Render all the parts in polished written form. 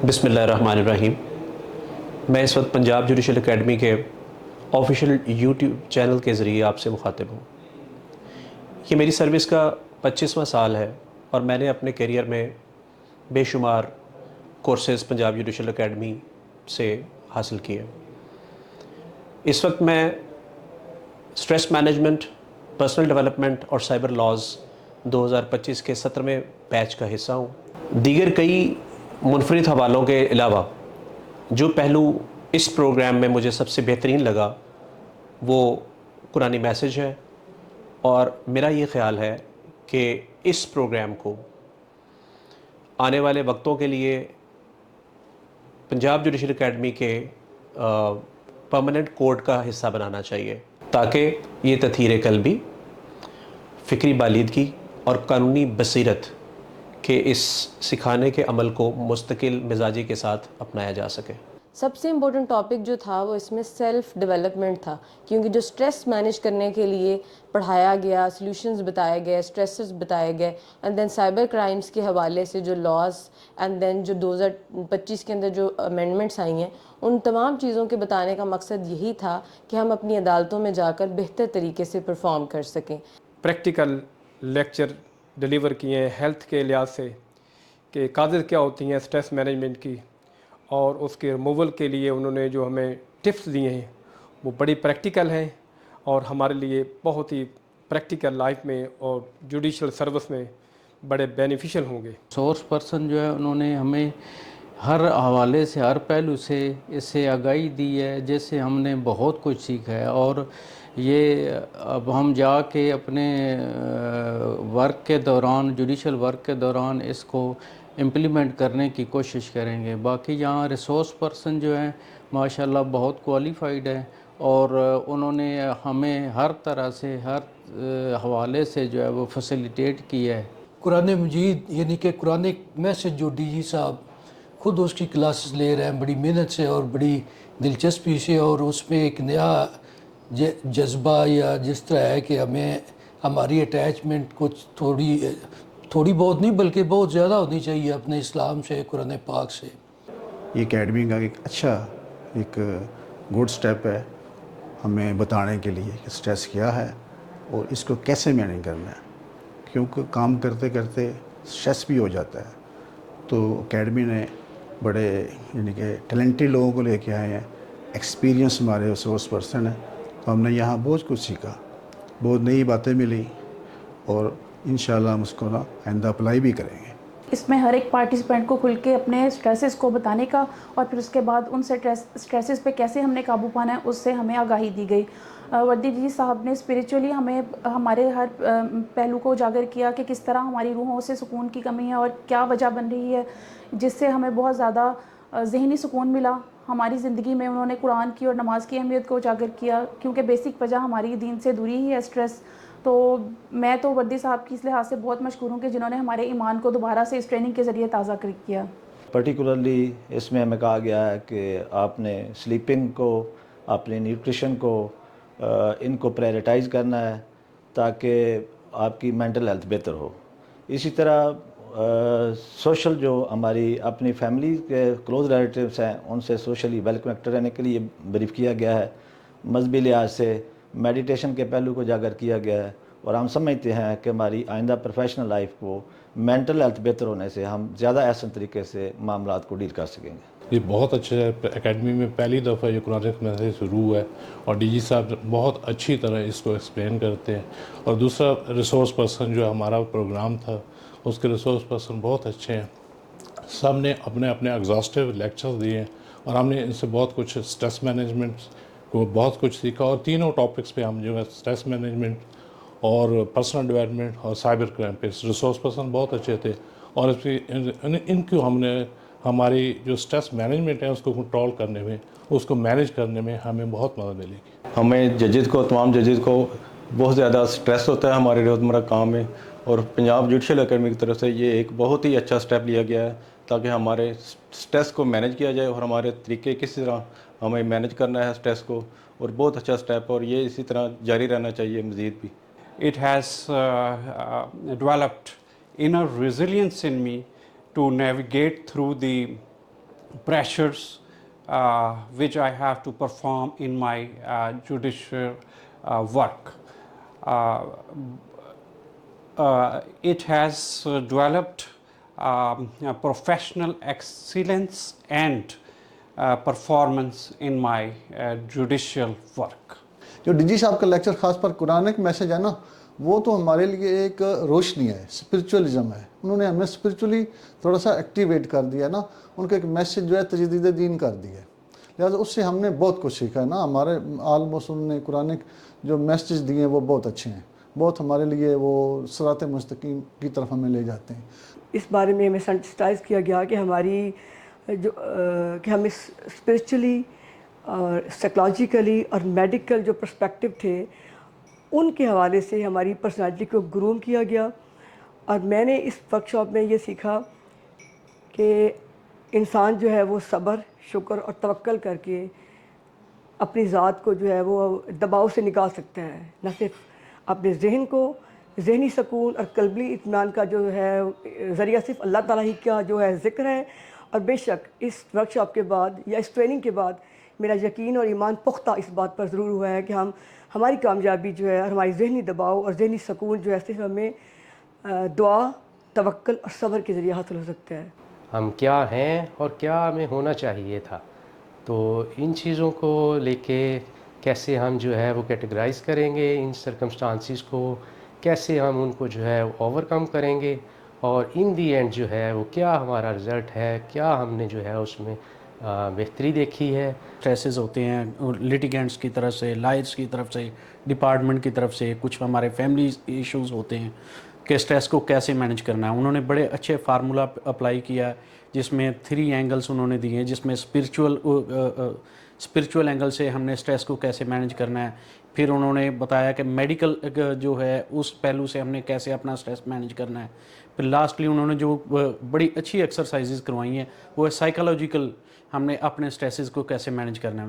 بسم اللہ الرحمن الرحیم۔ میں اس وقت پنجاب جوڈیشل اکیڈمی کے آفیشیل یوٹیوب چینل کے ذریعے آپ سے مخاطب ہوں۔ یہ میری سروس کا 25واں سال ہے اور میں نے اپنے کیریئر میں بے شمار کورسز پنجاب جوڈیشل اکیڈمی سے حاصل کیے۔ اس وقت میں اسٹریس مینجمنٹ، پرسنل ڈیولپمنٹ اور سائبر لاز 2025 کے 17ویں بیچ کا حصہ ہوں۔ دیگر کئی منفرد حوالوں کے علاوہ جو پہلو اس پروگرام میں مجھے سب سے بہترین لگا وہ قرآنی میسج ہے، اور میرا یہ خیال ہے کہ اس پروگرام کو آنے والے وقتوں کے لیے پنجاب جوڈیشل اکیڈمی کے پرماننٹ کوڈ کا حصہ بنانا چاہیے، تاکہ یہ تطہیر قلبی، فکری بالیدگی اور قانونی بصیرت کہ اس سکھانے کے عمل کو مستقل مزاجی کے ساتھ اپنایا جا سکے۔ سب سے امپورٹنٹ ٹاپک جو تھا وہ اس میں سیلف ڈیولپمنٹ تھا، کیونکہ جو سٹریس مینیج کرنے کے لیے پڑھایا گیا، سلیوشنز بتائے گئے، سٹریسز بتائے گئے، اینڈ دین سائبر کرائمز کے حوالے سے جو لاز، اینڈ دین جو 2025 کے اندر جو امینڈمنٹس آئی ہیں، ان تمام چیزوں کے بتانے کا مقصد یہی تھا کہ ہم اپنی عدالتوں میں جا کر بہتر طریقے سے پرفارم کر سکیں۔ پریکٹیکل لیکچر ڈلیور کیے ہیں ہیلتھ کے لحاظ سے کہ کازز کیا ہوتی ہیں سٹریس مینجمنٹ کی، اور اس کے ریموول کے لیے انہوں نے جو ہمیں ٹپس دیے ہیں وہ بڑی پریکٹیکل ہیں اور ہمارے لیے بہت ہی پریکٹیکل لائف میں اور جوڈیشل سروس میں بڑے بینیفیشل ہوں گے۔ سورس پرسن جو ہے انہوں نے ہمیں ہر حوالے سے، ہر پہلو سے اس سے آگاہی دی ہے، جس سے ہم نے بہت کچھ سیکھا ہے، اور یہ اب ہم جا کے اپنے ورک کے دوران، جوڈیشل ورک کے دوران اس کو امپلیمنٹ کرنے کی کوشش کریں گے۔ باقی یہاں ریسورس پرسن جو ہیں ماشاءاللہ بہت کوالیفائیڈ ہیں، اور انہوں نے ہمیں ہر طرح سے، ہر حوالے سے جو ہے وہ فیسیلیٹیٹ کی ہے۔ قرآن مجید یعنی کہ قرآن میسج جو ڈی جی صاحب خود اس کی کلاسز لے رہے ہیں بڑی محنت سے اور بڑی دلچسپی سے، اور اس میں ایک نیا جذبہ یا جس طرح ہے کہ ہمیں ہماری اٹیچمنٹ کچھ تھوڑی بہت نہیں بلکہ بہت زیادہ ہونی چاہیے اپنے اسلام سے، قرآن پاک سے۔ یہ اکیڈمی کا ایک اچھا گڈ سٹیپ ہے ہمیں بتانے کے لیے کہ سٹریس کیا ہے اور اس کو کیسے مینیج کرنا ہے، کیونکہ کام کرتے کرتے سٹریس بھی ہو جاتا ہے۔ تو اکیڈمی نے بڑے یعنی کہ ٹیلنٹڈ لوگوں کو لے کے آئے ہیں، ایکسپیرینس ہمارے ریسورس پرسن ہیں، تو ہم نے یہاں بہت کچھ سیکھا، بہت نئی باتیں ملی، اور انشاءاللہ ہم اس کو آئندہ اپلائی بھی کریں گے۔ اس میں ہر ایک پارٹیسپینٹ کو کھل کے اپنے سٹریسز کو بتانے کا، اور پھر اس کے بعد ان سٹریسز پہ کیسے ہم نے قابو پانا ہے اس سے ہمیں آگاہی دی گئی۔ وردی جی صاحب نے اسپریچولی ہمیں ہمارے ہر پہلو کو اجاگر کیا کہ کس طرح ہماری روحوں سے سکون کی کمی ہے اور کیا وجہ بن رہی ہے، جس سے ہمیں بہت زیادہ ذہنی سکون ملا ہماری زندگی میں۔ انہوں نے قرآن کی اور نماز کی اہمیت کو اجاگر کیا، کیونکہ بیسک وجہ ہماری دین سے دوری ہی ہے سٹریس۔ تو میں تو وردی صاحب کی اس لحاظ سے بہت مشکور ہوں کہ جنہوں نے ہمارے ایمان کو دوبارہ سے اس ٹریننگ کے ذریعے تازہ کیا۔ پرٹیکولرلی اس میں ہمیں کہا گیا ہے کہ آپ نے سلیپنگ کو، اپنے نیوٹریشن کو، ان کو پرائرٹائز کرنا ہے تاکہ آپ کی مینٹل ہیلتھ بہتر ہو۔ اسی طرح سوشل جو ہماری اپنی فیملی کے کلوز ریلیٹیوز ہیں ان سے سوشلی ویل کنیکٹڈ رہنے کے لیے بریف کیا گیا ہے۔ مذہبی لحاظ سے میڈیٹیشن کے پہلو کو اجاگر کیا گیا ہے، اور ہم سمجھتے ہیں کہ ہماری آئندہ پروفیشنل لائف کو مینٹل ہیلتھ بہتر ہونے سے ہم زیادہ احسن طریقے سے معاملات کو ڈیل کر سکیں گے۔ یہ بہت اچھا ہے، اکیڈمی میں پہلی دفعہ یہ قرآن میسج شروع ہے، اور ڈی جی صاحب بہت اچھی طرح اس کو ایکسپلین کرتے ہیں۔ اور دوسرا ریسورس پرسن جو ہمارا پروگرام تھا اس کے ریسورس پرسن بہت اچھے ہیں، سب نے اپنے اپنے ایگزاسٹیو لیکچرز دیے ہیں، اور ہم نے ان سے بہت کچھ سٹریس مینجمنٹ کو بہت کچھ سیکھا، اور تینوں ٹاپکس پہ ہم جو ہے سٹریس مینجمنٹ اور پرسنل ڈیولپمنٹ اور سائبر کرائم پہ ریسورس پرسن بہت اچھے تھے، اور ان کو ہم نے ہماری جو سٹریس مینجمنٹ ہے اس کو کنٹرول کرنے میں، اس کو مینیج کرنے میں ہمیں بہت مدد ملے گی۔ ہمیں ججز کو، تمام ججز کو بہت زیادہ سٹریس ہوتا ہے ہمارے روزمرہ کام میں، اور پنجاب جوڈیشل اکیڈمی کی طرف سے یہ ایک بہت ہی اچھا سٹیپ لیا گیا ہے تاکہ ہمارے سٹریس کو مینیج کیا جائے، اور ہمارے طریقے کس طرح ہمیں مینیج کرنا ہے سٹریس کو، اور بہت اچھا سٹیپ، اور یہ اسی طرح جاری رہنا چاہیے مزید بھی۔ It has developed inner resilience in me to navigate through the pressures which I have to perform in my judicial work. It has developed professional excellence and performance in my judicial work. جو D G صاحب کا lecture خاص پر Quranic message ہے نا، وہ تو ہمارے لیے ایک روشنی ہے، اسپرچولیزم ہے. انہوں نے ہمیں اسپرچولی تھوڑا سا ایکٹیویٹ کر دیا نا، ان کا ایک میسج جو ہے تجدید دین کر دی ہے. لہٰذا اس سے ہم نے بہت کچھ سیکھا ہے نا. ہمارے آلموسٹ انہوں نے قرآنک جو میسیج دیے ہیں وہ بہت اچھے ہیں، بہت ہمارے لیے وہ صراط مستقیم کی طرف ہمیں لے جاتے ہیں. اس بارے میں ہمیں سینسٹائز کیا گیا کہ ہماری جو کہ ہمیں اسپرچولی اور سائیکلوجیکلی اور میڈیکل جو پرسپیکٹیو تھے ان کے حوالے سے ہماری پرسنالٹی کو گروم کیا گیا. اور میں نے اس ورکشاپ میں یہ سیکھا کہ انسان جو ہے وہ صبر، شکر اور توکل کر کے اپنی ذات کو جو ہے وہ دباؤ سے نکال سکتا ہے. نہ صرف اپنے ذہن کو، ذہنی سکون اور قلبی اطمینان کا جو ہے ذریعہ صرف اللہ تعالیٰ ہی کا جو ہے ذکر ہے. اور بے شک اس ورکشاپ کے بعد یا اس ٹریننگ کے بعد میرا یقین اور ایمان پختہ اس بات پر ضرور ہوا ہے کہ ہماری کامیابی جو ہے اور ہماری ذہنی دباؤ اور ذہنی سکون جو ہے صرف ہمیں دعا، توکل اور صبر کے ذریعے حاصل ہو سکتا ہے. ہم کیا ہیں اور کیا ہمیں ہونا چاہیے تھا، تو ان چیزوں کو لے کے کیسے ہم جو ہے وہ کیٹیگرائز کریں گے، ان سرکمسٹانسز کو کیسے ہم ان کو جو ہے اوور کم کریں گے، اور ان دی اینڈ جو ہے وہ کیا ہمارا رزلٹ ہے، کیا ہم نے جو ہے اس میں بہتری دیکھی ہے. اسٹریسز ہوتے ہیں لیٹیگینٹس کی طرف سے، لائرس کی طرف سے، ڈپارٹمنٹ کی طرف سے، کچھ ہمارے فیملی ایشوز ہوتے ہیں کہ اسٹریس کو کیسے مینیج کرنا ہے. انہوں نے بڑے اچھے فارمولا اپلائی کیا جس میں 3 اینگلس انہوں نے دیے ہیں، جس میں اسپرچول اینگل سے ہم نے اسٹریس کو کیسے مینیج کرنا ہے. پھر انہوں نے بتایا کہ میڈیکل جو ہے اس پہلو سے ہم نے کیسے اپنا اسٹریس مینیج کرنا ہے. پھر لاسٹلی انہوں نے جو بڑی اچھی ایکسرسائزز کروائی ہیں وہ ہے سائیکالوجیکل، ہم نے اپنے اسٹریسز کو کیسے مینیج کرنا ہے.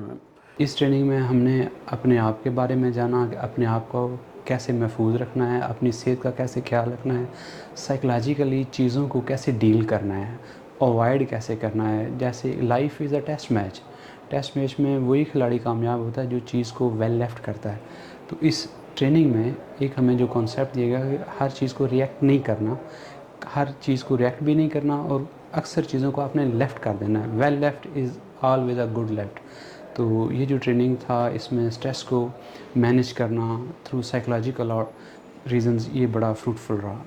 اس ٹریننگ میں ہم نے اپنے آپ کے بارے میں جانا کہ اپنے آپ کو کیسے محفوظ رکھنا ہے، اپنی صحت کا کیسے خیال رکھنا ہے، سائیکلوجیکلی چیزوں کو کیسے ڈیل کرنا ہے، اوائڈ کیسے کرنا ہے. جیسے life is a test match میں وہی کھلاڑی کامیاب ہوتا ہے جو چیز کو ویل لیفٹ کرتا ہے. تو اس ٹریننگ میں ایک ہمیں جو کانسیپٹ دیا گیا کہ ہر چیز کو ریئیکٹ نہیں کرنا، ہر چیز کو ریئیکٹ بھی نہیں کرنا، اور اکثر چیزوں کو آپ نے لیفٹ کر دینا ہے. Well left is always a good left. تو یہ جو ٹریننگ تھا اس میں اسٹریس کو مینیج کرنا تھرو سائیکلوجیکل اور ریزنز، یہ بڑا فروٹفل رہا.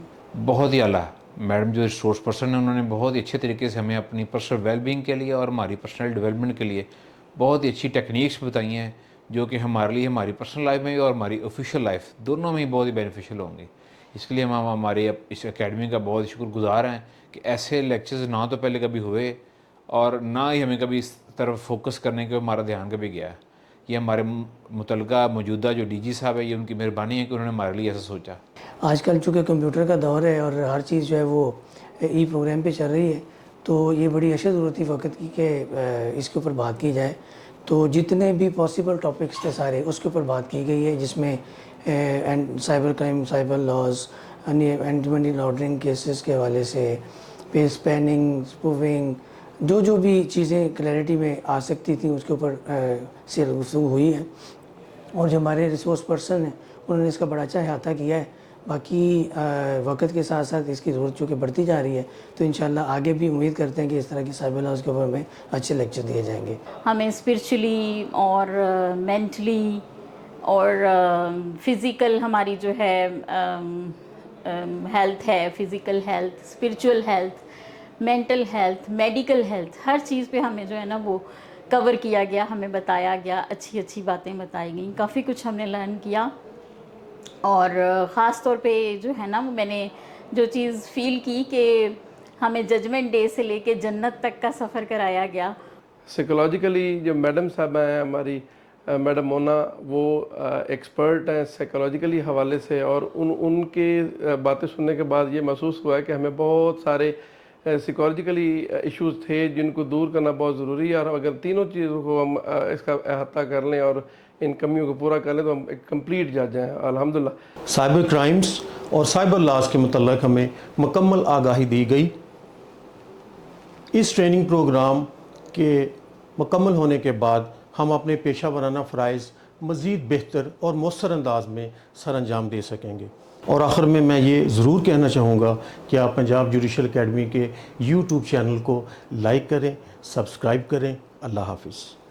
بہت ہی اعلیٰ. میڈم جو ریسورس پرسن ہیں انہوں نے بہت ہی اچھے طریقے سے ہمیں اپنی پرسنل ویل بینگ کے لیے اور ہماری پرسنل ڈیولپمنٹ کے لیے بہت ہی اچھی ٹیکنیکس بتائی ہیں جو کہ ہمارے لیے ہماری پرسنل لائف میں اور ہماری آفیشیل لائف دونوں میں ہی بہت ہی بینیفیشیل ہوں گی. اس کے لیے ہم ہمارے اس اکیڈمی کا بہت شکر گزار ہیں کہ ایسے لیکچرز نہ تو پہلے کبھی ہوئے اور نہ ہی ہمیں کبھی اس طرف فوکس کرنے کے ہمارا دھیان کبھی گیا ہے. یہ ہمارے متعلقہ موجودہ جو ڈی جی صاحب ہے، یہ ان کی مہربانی ہے کہ انہوں نے ہمارے لیے ایسا سوچا. آج کل چونکہ کمپیوٹر کا دور ہے اور ہر چیز جو ہے وہ ای پروگرام پہ چل رہی ہے، تو یہ بڑی اشد ضرورت تھی وقت کی کہ اس کے اوپر بات کی جائے. تو جتنے بھی پاسبل ٹاپکس تھے سارے اس کے اوپر بات کی گئی ہے، جس میں cyber crime, cyber laws, anti money laundering cases کے حوالے سے، پھر اسپیننگ، اسپوفنگ، جو بھی چیزیں کلیئرٹی میں آ سکتی تھیں اس کے اوپر سے گفتگو ہوئی ہے. اور جو ہمارے ریسورس پرسن ہیں انہوں نے اس کا بڑا اچھا احاطہ کیا ہے. باقی وقت کے ساتھ ساتھ اس کی ضرورت چونکہ بڑھتی جا رہی ہے، تو انشاءاللہ آگے بھی امید کرتے ہیں کہ اس طرح کی سائبر لاز کے اوپر ہمیں اچھے لیکچر دیے جائیں گے. ہمیں اسپرچولی اور مینٹلی اور فزیکل ہماری جو ہے ہیلتھ ہے، physical health, spiritual health, mental health, medical health, ہر چیز پہ ہمیں جو ہے نا وہ کور کیا گیا، ہمیں بتایا گیا، اچھی باتیں بتائی گئیں. کافی کچھ ہم نے لرن کیا. اور خاص طور پہ جو ہے نا میں نے جو چیز فیل کی کہ ہمیں ججمنٹ ڈے سے لے کے جنت تک کا سفر کرایا گیا. سائیکولوجیکلی جو میڈم صاحبہ ہیں ہماری میڈم مونا، وہ ایکسپرٹ ہیں سائیکولوجیکلی حوالے سے، اور ان کے باتیں سننے کے بعد یہ محسوس ہوا ہے کہ ہمیں بہت سارے سائیکولوجیکلی ایشوز تھے جن کو دور کرنا بہت ضروری ہے. اور اگر تینوں چیزوں کو ہم اس کا احاطہ کر لیں اور ان کمیوں کو پورا کر لیں تو ہم ایک کمپلیٹ جج ہیں الحمدللہ. سائبر کرائمز اور سائبر لاز کے متعلق ہمیں مکمل آگاہی دی گئی. اس ٹریننگ پروگرام کہ مکمل ہونے کے بعد ہم اپنے پیشہ ورانہ فرائض مزید بہتر اور مؤثر انداز میں سر انجام دے سکیں گے۔ اور آخر میں یہ ضرور کہنا چاہوں گا کہ آپ پنجاب جوڈیشل اکیڈمی کے یوٹیوب چینل کو لائک کریں، سبسکرائب کریں۔ اللہ حافظ۔